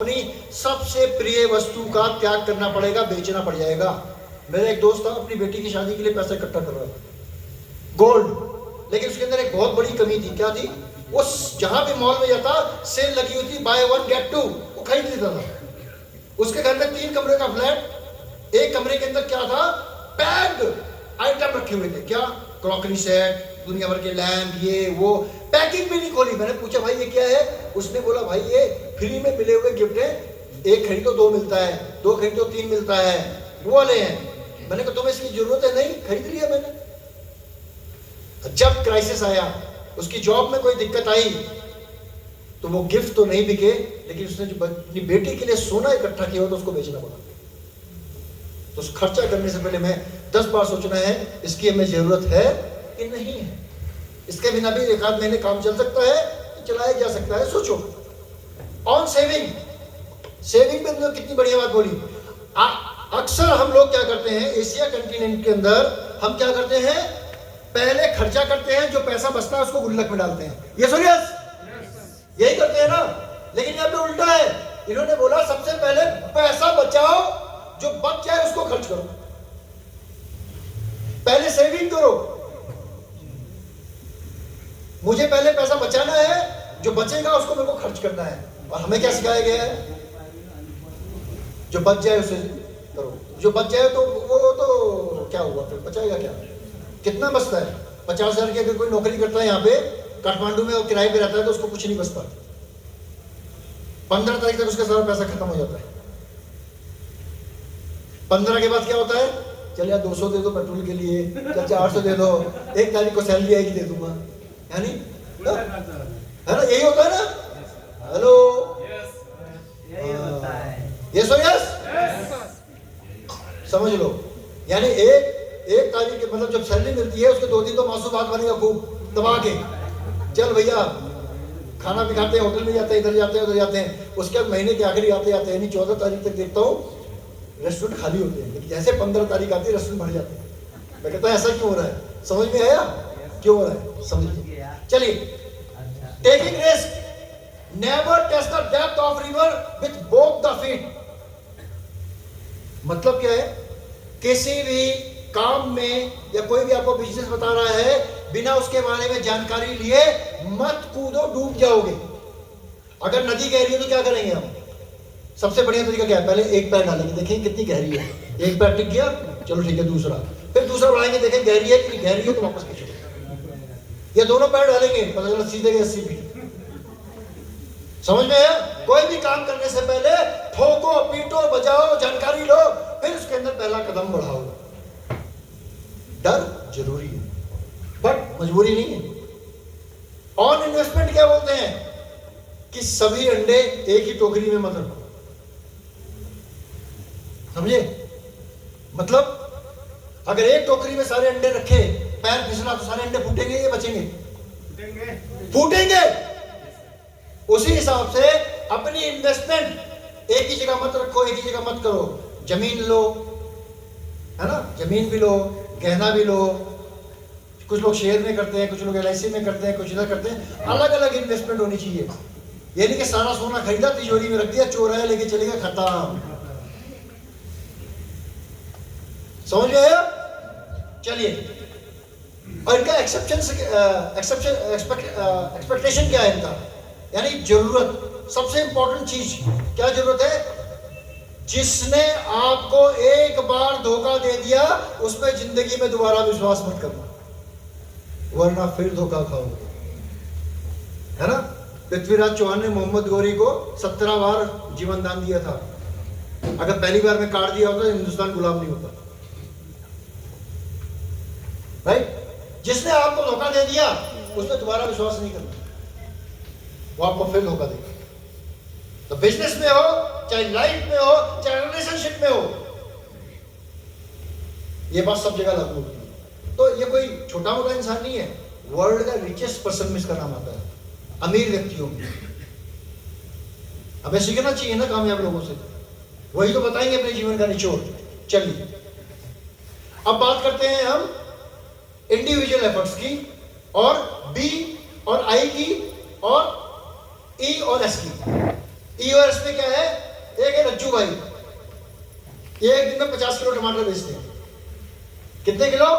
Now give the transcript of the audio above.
अपनी सबसे प्रिय वस्तु का त्याग करना पड़ेगा, बेचना पड़ जाएगा। मेरा एक दोस्त था, अपनी बेटी की शादी के लिए पैसा इकट्ठा कर रहा था, गोल्ड। लेकिन उसके अंदर एक बहुत बड़ी कमी थी। क्या थी? वो जहां भी मॉल में जाता, सेल लगी हुई थी, बाय वन गेट टू, वो खरीद लेता था। उसके घर में 3 कमरे का फ्लैट, एक कमरे के अंदर क्या था, पैक्ड आइटम रखे हुए थे। क्या? क्रॉकरी सेट, दुनिया भर के लैंप, ये वो, पैकिंग भी नहीं खोली। मैंने पूछा भाई ये क्या है? उसने बोला भाई ये फ्री में मिले हुए गिफ्ट है, एक खरीदो 2 मिलता है, 2 खरीदो 3 मिलता है, वो वाले हैं। मैंने कहा तुम्हें इसकी जरूरत है? नहीं, खरीद लिया मैंने। जब क्राइसिस आया, उसकी जॉब में कोई दिक्कत आई, तो वो गिफ्ट तो नहीं बिके, लेकिन उसने जो अपनी बेटी के लिए सोना इकट्ठा किया हो तो उसको बेचना पड़ा। तो उस खर्चा करने से पहले मैं 10 बार सोचना है इसकी हमें जरूरत है कि नहीं है। इसके बिना भी 1-8 महीने काम चल सकता है, चलाया जा सकता है। सोचो ऑन सेविंग। सेविंग पे तो कितनी बढ़िया बात बोली। अक्सर हम लोग क्या करते हैं, एशिया कंटिनेंट के अंदर हम क्या करते हैं, पहले खर्चा करते हैं, जो पैसा बचता है उसको गुल्लक में डालते हैं। ये सुनिए, यही करते हैं ना। लेकिन यहाँ पे उल्टा है। इन्होंने बोला सबसे पहले पैसा बचाओ, जो बच जाए उसको खर्च करो। पहले सेविंग करो। मुझे पहले पैसा बचाना है, जो बचेगा उसको मेरे को खर्च करना है। और हमें क्या सिखाया गया है? जो बच जाए उसे करो। जो बच जाए तो वो तो क्या हुआ, फिर बचाएगा क्या? कितना बचता है? 50,000 की अगर कोई नौकरी करता है यहाँ पे काठमांडू में और किराए पे रहता है तो उसको कुछ नहीं बचता। 15 तारीख तक उसका सारा पैसा खत्म हो जाता है। 15 के बाद क्या होता है? चल यार 200 दे दो पेट्रोल के लिए, चल 400 दे दो, 1 तारीख को सैलरी आएगी दे दूंगा, यानी है ना? यही होता है ना? हेलो, यस और यस, समझ लो। यानी एक तारीख के मतलब जब सैलरी मिलती है उसके 2 दिन तो मासूम बात बनेगा खूब दबा के, चल भैया खाना भी खाते हैं, होटल में जाते हैं, इधर जाते हैं उधर जाते हैं। उसके बाद महीने के आखिरी आते आते यानी 14 तारीख तक देखता हूँ रेस्टोरेंट खाली होते हैं। लेकिन जैसे 15 तारीख आती है रेस्टोरेंट भर जाते हैं। मैं कहता हूँ ऐसा क्यों हो रहा है? समझ में आया क्यों हो रहा है? समझिए। चलिए, taking risk, never test the depth of river with both the feet. मतलब क्या है? किसी भी काम में या कोई भी आपको बिजनेस बता रहा है, बिना उसके बारे में जानकारी लिए मत कूदो, डूब जाओगे। अगर नदी गहरी है तो क्या करेंगे हम? सबसे बढ़िया तरीका क्या है? पहले एक पैर डालेंगे, देखेंगे कितनी गहरी है, एक पैर टिक गया, चलो ठीक है, दूसरा, फिर दूसरा बढ़ाएंगे, देखें गहरी है कि नहीं, गहरी है तो वापस खींचो, या दोनों पैर डालेंगे, पता चला सीधे गए 80 फीट। समझ में आया? कोई भी काम करने से पहले ठोको, पीटो, बजाओ, जानकारी लो, फिर उसके अंदर पहला कदम बढ़ाओ। डर जरूरी है बट मजबूरी नहीं है। ऑन इन्वेस्टमेंट क्या बोलते हैं कि सभी अंडे एक ही टोकरी में मत रखो। समझे? मतलब अगर एक टोकरी में सारे अंडे रखे, पैर फिसला तो सारे अंडे फूटेंगे या बचेंगे? फूटेंगे। उसी हिसाब से अपनी इन्वेस्टमेंट एक ही जगह मत रखो, एक ही जगह मत करो। जमीन लो, है ना, जमीन भी लो, गहना भी लो। कुछ लोग शेयर में करते हैं, कुछ लोग LIC में करते हैं, कुछ इधर करते हैं। अलग अलग इन्वेस्टमेंट होनी चाहिए। ये नहीं कि सारा सोना खरीदा तिजोरी में रख दिया, चोर आया लेके चलेगा, खत्म। समझ में आया? चलिए, और इनका एक्सपेक्टेशन क्या है इनका, यानी जरूरत। सबसे इंपॉर्टेंट चीज क्या जरूरत है? जिसने आपको एक बार धोखा दे दिया उस पर जिंदगी में दोबारा विश्वास मत करना, वरना फिर धोखा खाओगे, है ना? पृथ्वीराज चौहान ने मोहम्मद गौरी को 17 बार जीवन दान दिया था। अगर पहली बार में काट दिया होता तो हिंदुस्तान गुलाम नहीं होता। राइट? जिसने आपको धोखा दे दिया उस पर दोबारा विश्वास नहीं करना, वो आपको फिर धोखा देगा। तो बिजनेस में हो, चाहे लाइफ में हो, चाहे रिलेशनशिप में हो, ये बात सब जगह लागू होती है। तो ये कोई छोटा मोटा इंसान नहीं है, वर्ल्ड का रिचेस्ट पर्सन में इसका नाम आता है, अमीर व्यक्तियों में। हमें सीखना चाहिए ना कामयाब लोगों से, वही तो बताएंगे अपने जीवन का निचोड़। चलिए, अब बात करते हैं हम इंडिविजुअल एफर्ट्स की, और B और I की, और E और S की। ईओएस पे क्या है, एक है रज्जू भाई, ये एक दिन में 50 किलो टमाटर बेचते हैं। कितने किलो?